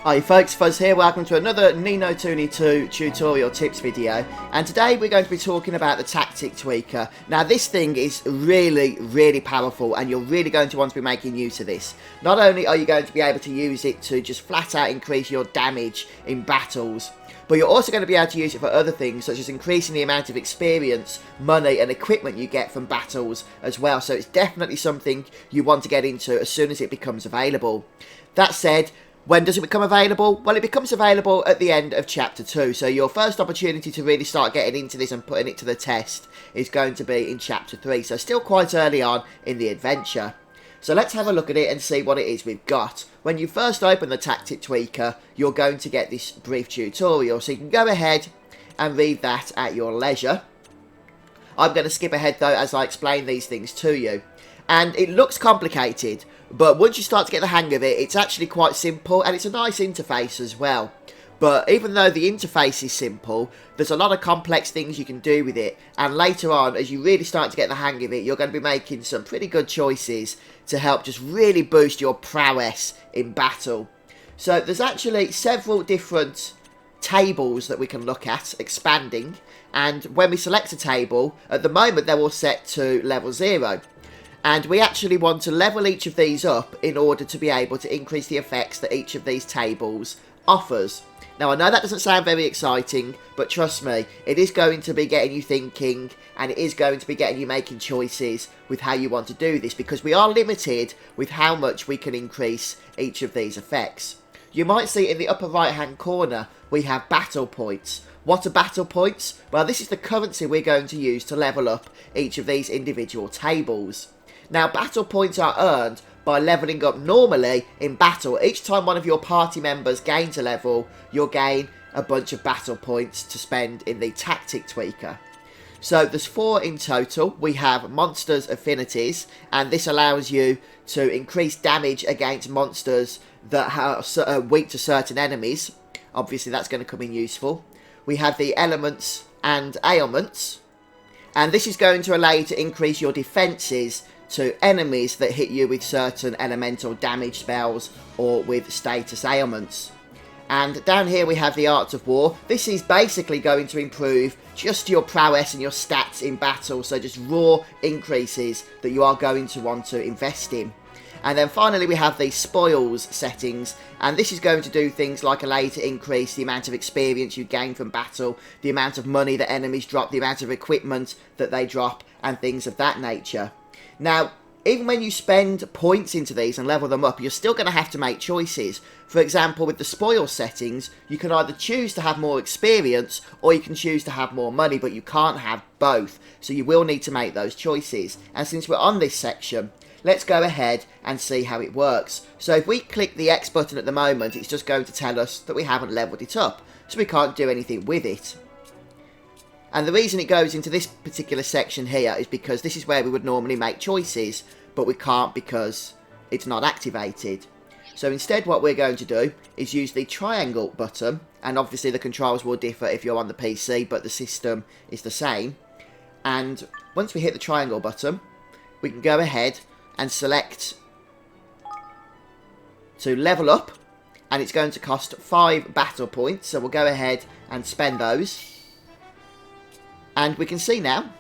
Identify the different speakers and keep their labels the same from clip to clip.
Speaker 1: Hi folks, Fuzz here, welcome to another Ni No Kuni II tutorial tips video, and today we're going to be talking about the tactic tweaker. Now this thing is really powerful and you're really going to want to be making use of this. Not only are you going to be able to use it to just flat out increase your damage in battles, but you're also going to be able to use it for other things such as increasing the amount of experience, money and equipment you get from battles as well. So it's definitely something you want to get into as soon as it becomes available. That said, when does it become available? Well, it becomes available at the end of Chapter 2. So your first opportunity to really start getting into this and putting it to the test is going to be in Chapter 3. So still quite early on in the adventure. So let's have a look at it and see what it is we've got. When you first open the Tactic Tweaker, you're going to get this brief tutorial. So you can go ahead and read that at your leisure. I'm going to skip ahead though as I explain these things to you. And it looks complicated, but once you start to get the hang of it, it's actually quite simple and it's a nice interface as well. But even though the interface is simple, there's a lot of complex things you can do with it. And later on, as you really start to get the hang of it, you're going to be making some pretty good choices to help just really boost your prowess in battle. So there's actually several different tables that we can look at expanding. And when we select a table, at the moment they're all set to level 0. And we actually want to level each of these up in order to be able to increase the effects that each of these tables offers. Now I know that doesn't sound very exciting, but trust me, it is going to be getting you thinking and it is going to be getting you making choices with how you want to do this, because we are limited with how much we can increase each of these effects. You might see in the upper right hand corner we have battle points. What are battle points? Well, this is the currency we're going to use to level up each of these individual tables. Now, battle points are earned by levelling up normally in battle. Each time one of your party members gains a level, you'll gain a bunch of battle points to spend in the Tactic Tweaker. So there's 4 in total. We have Monsters Affinities, and this allows you to increase damage against monsters that are weak to certain enemies. Obviously, that's going to come in useful. We have the Elements and Ailments, and this is going to allow you to increase your defences to enemies that hit you with certain elemental damage spells or with status ailments. And down here we have the Arts of War. This is basically going to improve just your prowess and your stats in battle, so just raw increases that you are going to want to invest in. And then finally we have the Spoils settings, and this is going to do things like allow you to increase the amount of experience you gain from battle, the amount of money that enemies drop, the amount of equipment that they drop, and things of that nature. Now, even when you spend points into these and level them up, you're still going to have to make choices. For example, with the spoil settings, you can either choose to have more experience or you can choose to have more money, but you can't have both. So you will need to make those choices. And since we're on this section, let's go ahead and see how it works. So if we click the X button at the moment, it's just going to tell us that we haven't leveled it up, so we can't do anything with it. And the reason it goes into this particular section here is because this is where we would normally make choices, but we can't because it's not activated. So instead what we're going to do is use the triangle button, and obviously the controls will differ if you're on the PC, but the system is the same. And once we hit the triangle button, we can go ahead and select to level up, and it's going to cost 5 battle points, so we'll go ahead and spend those. And we can see now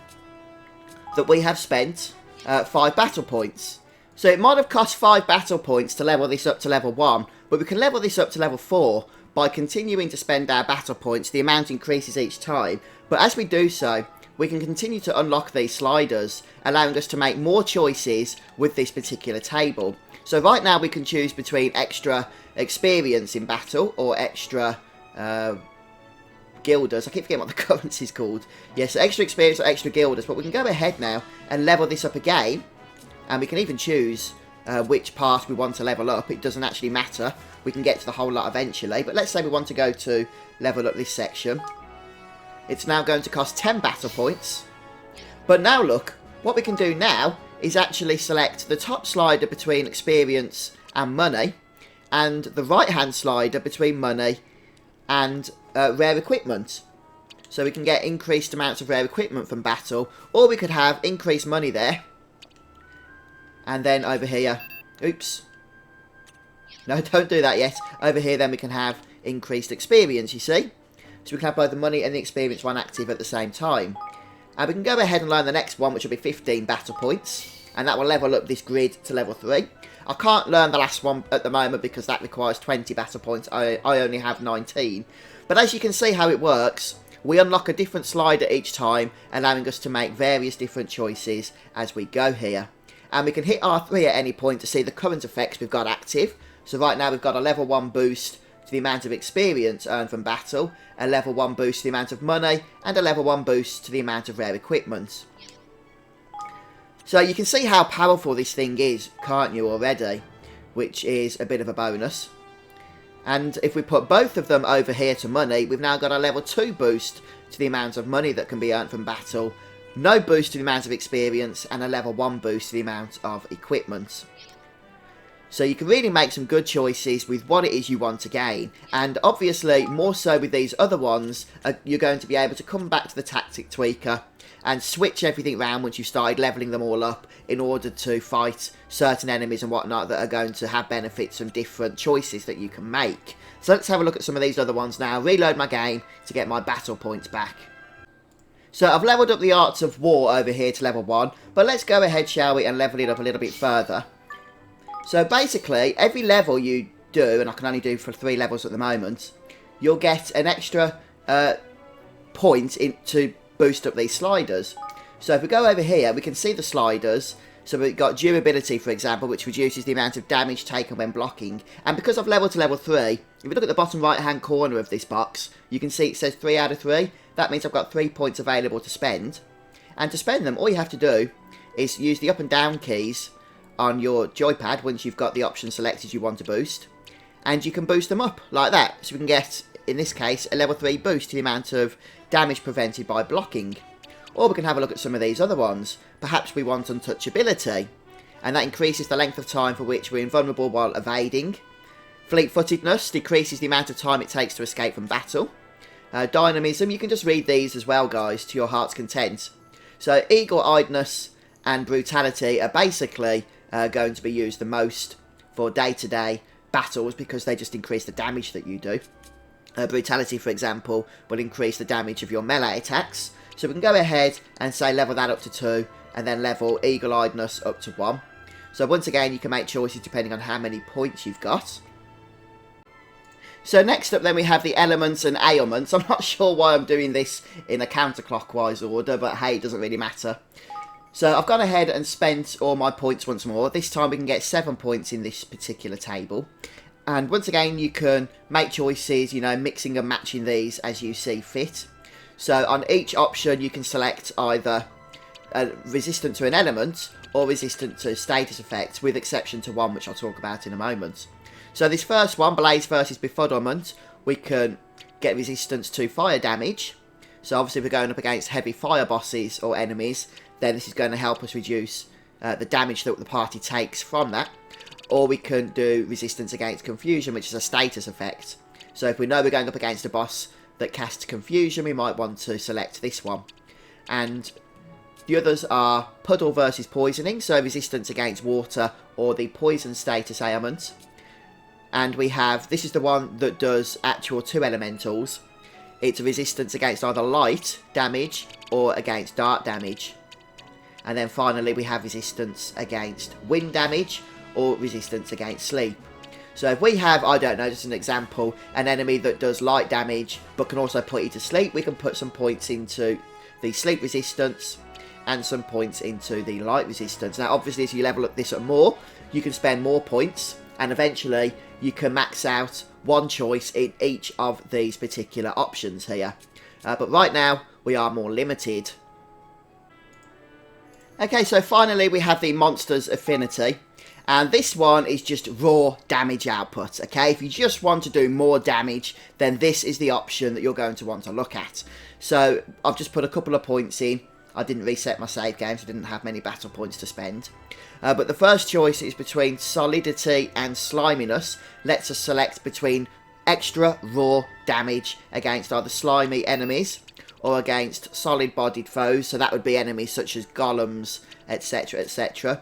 Speaker 1: that we have spent 5 battle points. So it might have cost 5 battle points to level this up to level 1, but we can level this up to level 4 by continuing to spend our battle points. The amount increases each time, but as we do so, we can continue to unlock these sliders, allowing us to make more choices with this particular table. So right now we can choose between extra experience in battle or extra guilders. I keep forgetting what the currency is called. Yes, extra experience or extra guilders, but we can go ahead now and level this up again, and we can even choose which part we want to level up. It doesn't actually matter. We can get to the whole lot eventually, but let's say we want to go to level up this section. It's now going to cost 10 battle points. But now look, what we can do now is actually select the top slider between experience and money, and the right hand slider between money and rare equipment. So we can get increased amounts of rare equipment from battle, or we could have increased money there. And then over here, oops, No, don't do that yet. Over here, then we can have increased experience, you see? So we can have both the money and the experience one active at the same time. And we can go ahead and learn the next one, which will be 15 battle points. And that will level up this grid to level 3. I can't learn the last one at the moment because that requires 20 battle points. I only have 19. But as you can see how it works, we unlock a different slider each time, allowing us to make various different choices as we go here. And we can hit R3 at any point to see the current effects we've got active. So right now we've got a level 1 boost to the amount of experience earned from battle, a level 1 boost to the amount of money, and a level 1 boost to the amount of rare equipment. So you can see how powerful this thing is, can't you, already? Which is a bit of a bonus. And if we put both of them over here to money, we've now got a level 2 boost to the amount of money that can be earned from battle, no boost to the amount of experience, and a level 1 boost to the amount of equipment. So you can really make some good choices with what it is you want to gain. And obviously, more so with these other ones, you're going to be able to come back to the tactic tweaker and switch everything around once you've started levelling them all up in order to fight certain enemies and whatnot that are going to have benefits from different choices that you can make. So let's have a look at some of these other ones now. Reload my game to get my battle points back. So I've levelled up the Arts of War over here to level 1, but let's go ahead, shall we, and level it up a little bit further. So basically, every level you do, and I can only do for 3 levels at the moment, you'll get an extra point to boost up these sliders. So if we go over here, we can see the sliders. So we've got durability, for example, which reduces the amount of damage taken when blocking. And because I've leveled to level 3, if you look at the bottom right-hand corner of this box, you can see it says 3 out of 3. That means I've got 3 points available to spend. And to spend them, all you have to do is use the up and down keys on your joypad once you've got the option selected you want to boost. And you can boost them up like that. So we can get, in this case, a level 3 boost to the amount of damage prevented by blocking. Or we can have a look at some of these other ones. Perhaps we want untouchability, and that increases the length of time for which we're invulnerable while evading. Fleet-footedness decreases the amount of time it takes to escape from battle. Dynamism, you can just read these as well, guys, to your heart's content. So eagle-eyedness and brutality are basically going to be used the most for day-to-day battles because they just increase the damage that you do. Brutality, for example, will increase the damage of your melee attacks. So we can go ahead and say level that up to 2 and then level eagle-eyedness up to 1. So once again, you can make choices depending on how many points you've got. So next up then we have the elements and ailments. I'm not sure why I'm doing this in a counterclockwise order, but hey, it doesn't really matter. So I've gone ahead and spent all my points once more. This time we can get 7 points in this particular table. And once again, you can make choices, you know, mixing and matching these as you see fit. So on each option, you can select either resistant to an element or resistant to status effects, with exception to one, which I'll talk about in a moment. So this first one, Blaze versus Befuddlement, we can get resistance to fire damage. So obviously if we're going up against heavy fire bosses or enemies, then this is going to help us reduce the damage that the party takes from that. Or we can do resistance against confusion, which is a status effect. So if we know we're going up against a boss that casts confusion, we might want to select this one. And the others are puddle versus poisoning, so resistance against water or the poison status ailment. And we have, this is the one that does actual 2 elementals. It's a resistance against either light damage or against dark damage. And then finally we have resistance against wind damage or resistance against sleep. So if we have, I don't know, just an example, an enemy that does light damage but can also put you to sleep, we can put some points into the sleep resistance and some points into the light resistance. Now obviously as you level up this up more, you can spend more points and eventually you can max out one choice in each of these particular options here. But right now we are more limited. Okay, so finally we have the Monster's Affinity. And this one is just raw damage output, okay? If you just want to do more damage, then this is the option that you're going to want to look at. So, I've just put a couple of points in. I didn't reset my save game, so I didn't have many battle points to spend. But the first choice is between solidity and sliminess. Lets us select between extra raw damage against either slimy enemies or against solid-bodied foes. So that would be enemies such as golems, etc, etc.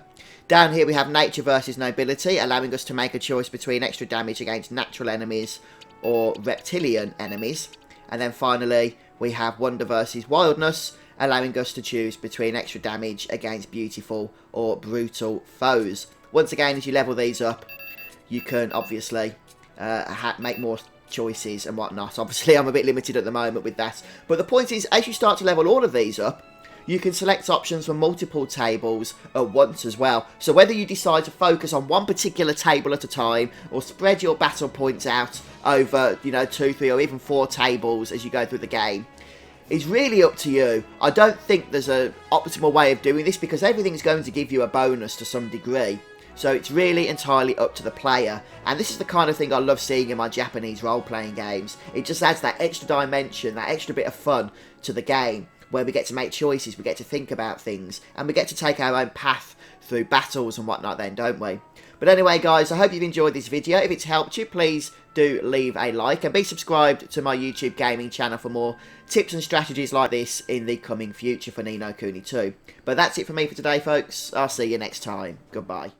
Speaker 1: Down here we have nature versus nobility, allowing us to make a choice between extra damage against natural enemies or reptilian enemies. And then finally we have wonder versus wildness, allowing us to choose between extra damage against beautiful or brutal foes. Once again, as you level these up, you can obviously make more choices and whatnot. Obviously, I'm a bit limited at the moment with that. But the point is, as you start to level all of these up, you can select options for multiple tables at once as well. So whether you decide to focus on one particular table at a time, or spread your battle points out over, you know, 2, 3 or even 4 tables as you go through the game, it's really up to you. I don't think there's an optimal way of doing this, because everything's going to give you a bonus to some degree. So it's really entirely up to the player. And this is the kind of thing I love seeing in my Japanese role-playing games. It just adds that extra dimension, that extra bit of fun to the game, where we get to make choices, we get to think about things, and we get to take our own path through battles and whatnot then, don't we? But anyway, guys, I hope you've enjoyed this video. If it's helped you, please do leave a like and be subscribed to my YouTube gaming channel for more tips and strategies like this in the coming future for Ni No Kuni II. But that's it for me for today, folks. I'll see you next time. Goodbye.